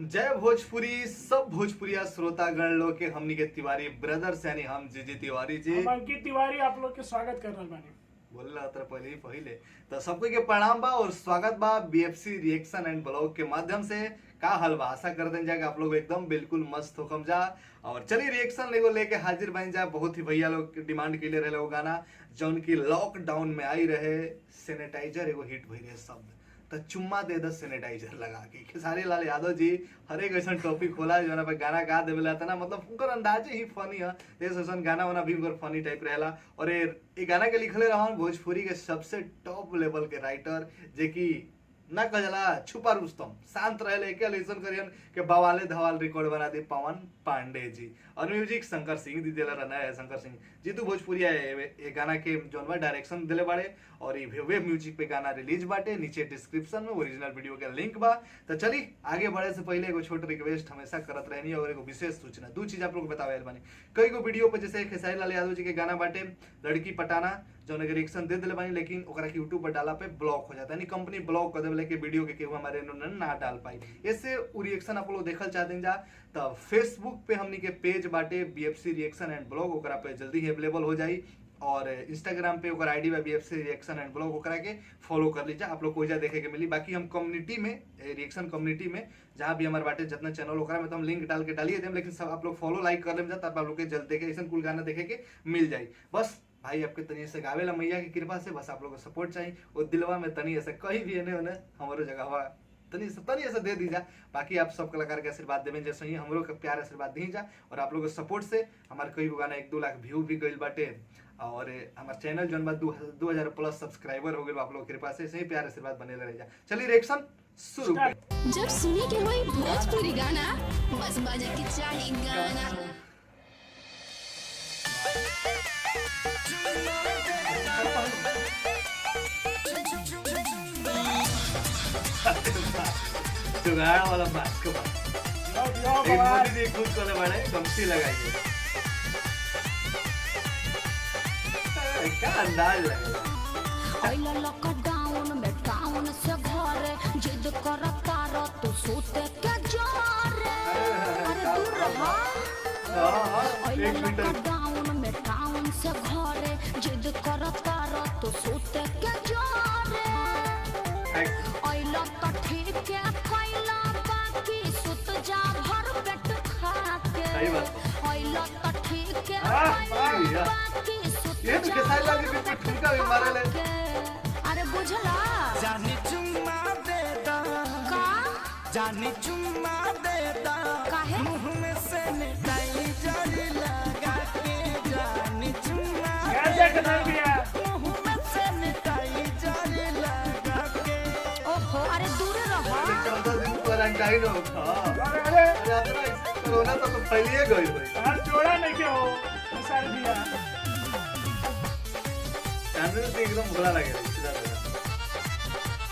जय भोजपुरी सब भोजपुरिया श्रोतागण लोग के हमनी के तिवारी ब्रदर्स यानी हम जीजी तिवारी जी हम अंकित तिवारी आप लोग के स्वागत कर रहल बानी। बोलला तर पहले तो सबको के प्रणाम बा और स्वागत बा बीएफसी रिएक्शन एंड ब्लॉग के माध्यम से। का हाल बा, आशा कर दें जाके आप लोग एकदम बिल्कुल मस्त होकम जा। और चलिए रिएक्शन लेके हाजिर बन जा। बहुत ही भैया लोग डिमांड के लिए रहे गाना जौन की लॉकडाउन में आई रहे, सैनिटाइजर एगो हिट भई रहे शब्द तो चुम्मा दे दस सैनिटाइजर लगा के। खेसारी लाल यादव जी हर एक ऐसा टॉपिक खोला जो पे गाना गा देवेला था ना, मतलब उनकर अंदाजे ही फनी है। ऐसा गाना वाना भी उनकर फनी टाइप रहेला। और ये गाना के लिखले रहन भोजपुरी के सबसे टॉप लेवल के राइटर जे की ना कहला छुपा रुस्तम, शांत रहे एक लेसन करियन के बवाले धवाल रिकॉर्ड बना दे पवन पांडे जी। और म्यूजिक शंकर सिंह दी दिला रहना है। शंकर सिंह जीतू भोजपुरिया ये गाना के जोनवा डायरेक्शन दिले बाड़े और ये वेब म्यूजिक पे गाना रिलीज बाटे। नीचे डिस्क्रिप्शन में ओरिजिनल वीडियो के लिंक बा। तो चली आगे बढ़े से पहले एगो छोट रिक्वेस्ट हमेशा करत रहनी और एगो विशेष सूचना, दो चीज आप लोग को बतावे बानी। कई गो वीडियो पे जैसे खेसारी लाल यादव जी के गाना बाटे लड़की पटाना जौन के रिएक्शन दे दिले बानी, लेकिन ओकरा के यूट्यूब पर डाला पे ब्लॉक हो जाता है, यानी कंपनी ब्लॉक कर देले के वीडियो के केहू हमारे ना डाल पाई। इससे उ रिएक्शन आप लोग देखल चाहते जा तो फेसबुक पे हमनी के पेज बाटे बीएफसी रिएक्शन एंड ब्लॉग, ओकरा पे जल्दी ही अवेलेबल हो जाई। और इंस्टाग्राम पे ओकर आईडी बा बीएफसी रिएक्शन एंड ब्लॉग, ओकरा के फॉलो कर लीजिए, आप लोग को देखे के मिली। बाकी हम कम्युनिटी में रिएक्शन कम्युनिटी में जहाँ भी हमारे बाटे जितना चैनल ओकरा में तो हम लिंक डाल के डालिए देम, लेकिन सब आप लोग फॉलो लाइक कर लेम जा तब आप लोग के जल्द देखे ऐसा कुल गाना देखे के मिल जाई। बस भाई आपके तनी से गावेला मैया की कृपा से बस आप लोग को सपोर्ट चाहिए और दिलवा में तनी ऐसे कहीं भी एने ओने हमारो जगह हुआ तनी ऐसे दे दीजा। बाकी आप सब कलाकार के आशीर्वाद देवें जैसे ही हमरो के प्यार आशीर्वाद दी जा। और आप लोग के सपोर्ट से हमारे कई गाना 1-2 लाख व्यू भी गइल बाटे और हमारे चैनल जौन बा 2000 प्लस सब्सक्राइबर हो गए आप लोग कृपा से। सही प्यार आशीर्वाद बने रह जा। चलिए रिएक्शन शुरू करें। जब सुने के होई भोजपुरी गाना बस बजे के चाही गाना। जुगाड़ वाला बात को मोदी जी खुद को बड़े कमसी लगाइए, क्या अंदाज आइला लॉकडाउन में टाउन से घरे जिद करता रह तू सोते के जोरे। अरे दूर रहा। आइला लॉकडाउन में टाउन से घरे जिद करता रह तू सोते के जोरे। आइला तो ठीक है कइला बाकी सुत जा भर पेट खा के। आइला तो ठीक है कइला बाकी ये तो कैसा लगे कि ठुमका भी मारे ले। अरे बुझला जानी चुम्मा देता का जानी चुम्मा देता काहे मुंह में सैनिटाइजर लगा के जानी चुम्मा गांजा के नाम दिया मुंह में सैनिटाइजर लगा के। ओहो अरे दूर रहो। 14 दिन क्वारंटाइन हो था। अरे कोरोना तो फैलिए गई भाई। हर जोड़ा नहीं के हो सर दिया कैमरे से एकदम बुरा लगे सीधा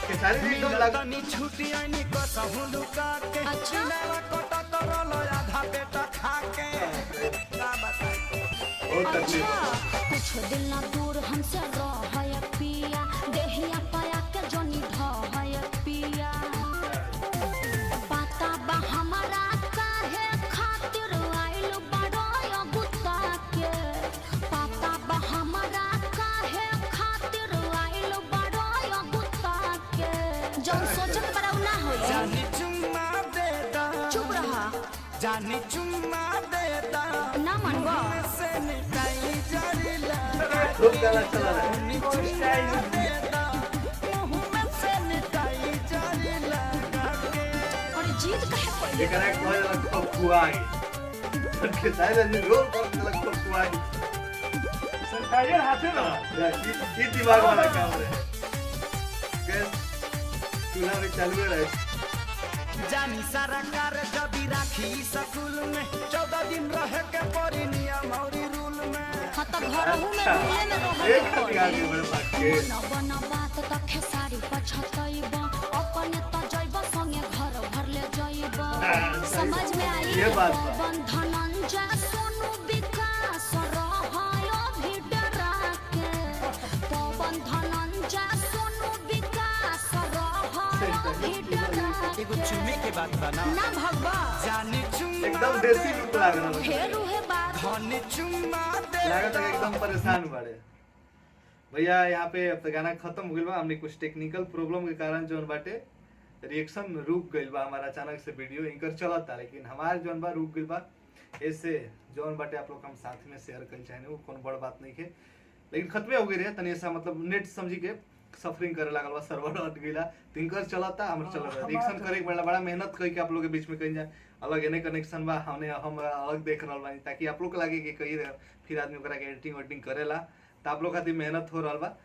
के सारी दिन एकदम लगा तनी छुट्टी आनी को सहु लुका के अच्छा। नवा कोटा करल आधा पेट खा के ना बताई। बहुत तकलीफ अच्छा कुछ दिन ना दूर हमसे रह पिया देहिया पाया के जोनी ढह पिया। पता बा हमारा काहे खातिर आइल बड़ो गुत्ता के। पता बा हमारा काहे खातिर आइल बड़ो गुत्ता के। जो सोचत बड़ा ना होई। जानी चुम्मा देता चुप रहा। जानी चुम्मा देता ना मनवा सैनिटाइजर लगा खूब गाना चला रहा है। देता मुंह में सैनिटाइजर लगा के। और जीत काहे पहिले ये करेक्ट हो जाला खपुआई के सारे दिन रोल कर जाला खपुआई। सैनिटाइजर हाथे में ये दिमाग वाला काम है। गैस चूल्हा में चालू रहे। जानी सारा कार जब राखी स्कूल में 14 दिन रह के पड़ी नियम और रूल में। हाँ तो घरहू में रूले में एक रहल खतिया के बड़े बात के न बना बात त खेसारी पछतइब अपने त जइब संगे घर भर ले जइब। समझ में आई ये बात बा। बंधन जा सोनू विकास रहयो भी डरा के। तो बंधन जा सोनू विकास रहयो भी डरा एगो चुमे के बात बना ना भगवा जाने चुम्मा एकदम देसी लुक लाग रहा है। फेर उहे बात धन चुम्मा दे लागत है कि एकदम परेशान बाड़े भैया। यहाँ पे अब तक गाना खत्म हो गइल बा, हमने कुछ टेक्निकल प्रॉब्लम के कारण जोन बाटे रिएक्शन रुक गइल बा हमारा, अचानक से वीडियो इनकर चलता, लेकिन हमार जोन बा रुक गइल बा। ऐसे जोन बाटे आप लोग हम साथ में शेयर कर चाहे वो कोनो बड़ बात नहीं है, लेकिन खत्मे हो गई रहे तनी ऐसा मतलब नेट समझी के सफरिंग करे लागल बा, सर्वर हट गइला, तिनकर चलता हमर चलता। रिएक्शन करे के बड़ा मेहनत कई के आप लोग के बीच में कहीं जाए अलग एने कनेक्शन बा, हमने हम अलग देख रहल बानी ताकि आप लोग के लागे कि कई फिर आदमी ओकरा के एडिटिंग वेडिटिंग करेला, तो आप लोग खातिर मेहनत हो रहल बा।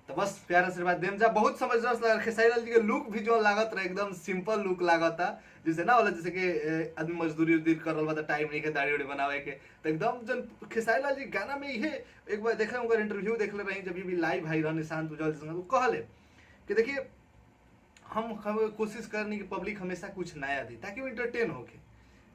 तो बस प्यार आशीर्वाद देम जा। बहुत समझदार लगा खेसारी लाल जी के लुक भी जो लागत रहे एकदम सिंपल लुक लागता, जैसे ना होला जैसे कि आदमी मजदूरी उजदूरी कर रहल बा, टाइम नहीं के दाढ़ी उड़ी बनावे के, तो एकदम जन खेसारी लाल जी गाना में ये एक बार देखा उनका इंटरव्यू देख ले रही जब भी लाइव भाई रहने शांत उज्जवल जी संग कहले कि देखिए हम कोशिश करनी कि पब्लिक हमेशा कुछ नया दी ताकि वो इंटरटेन होके,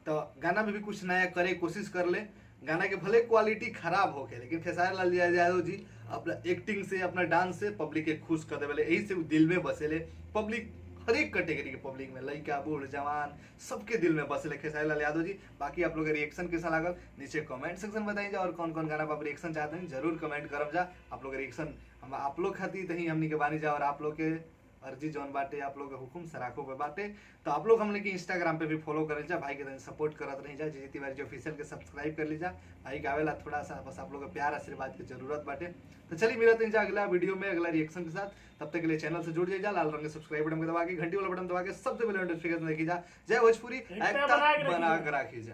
तो गाना में भी कुछ नया करे कोशिश कर ले। गाना के भले क्वालिटी खराब होके, लेकिन खेसारी लाल यादव जी अपना एक्टिंग से अपना डांस से पब्लिक के खुश कर देवे, यही से दिल में बसेले। पब्लिक हर एक कैटेगरी के पब्लिक में, लड़का बूढ़ जवान सबके दिल में बसेले खेसारी लाल यादव जी। बाकी आप लोग रिएक्शन कैसा लागल नीचे कमेंट सेक्शन बताइए जा, और कौन कौन गाना पर आप रिएक्शन चाहते हैं जरूर कमेंट करब जा। आप लोग रिएक्शन हम आप लोग खातिर तही हमनी के बानी जा, और आप लोग के अर्जी जौन बाटे आप लोग के हुकुम सराखों पे बाटे, तो आप लोग हमने के इंस्टाग्राम पे भी फॉलो कर लीजा, भाई के सपोर्ट करत रही जा। जीती तिवारी जो ऑफिशियल के सब्सक्राइब कर लीजा, भाई के आवेला थोड़ा सा बस आप लोग के प्यार आशीर्वाद की जरूरत बाटे। तो चलिए मिलते हैं अगला वीडियो में अगला रिएक्शन के साथ, तब तक के लिए चैनल से जुड़ जाइए, लाल रंग के सब्सक्राइब बटन दबा के घंटी वाला बटन दबा के सबसे पहले नोटिफिकेशन देखिए जा। जय भोजपुरी एकता एकता बना के बना के राखी जा।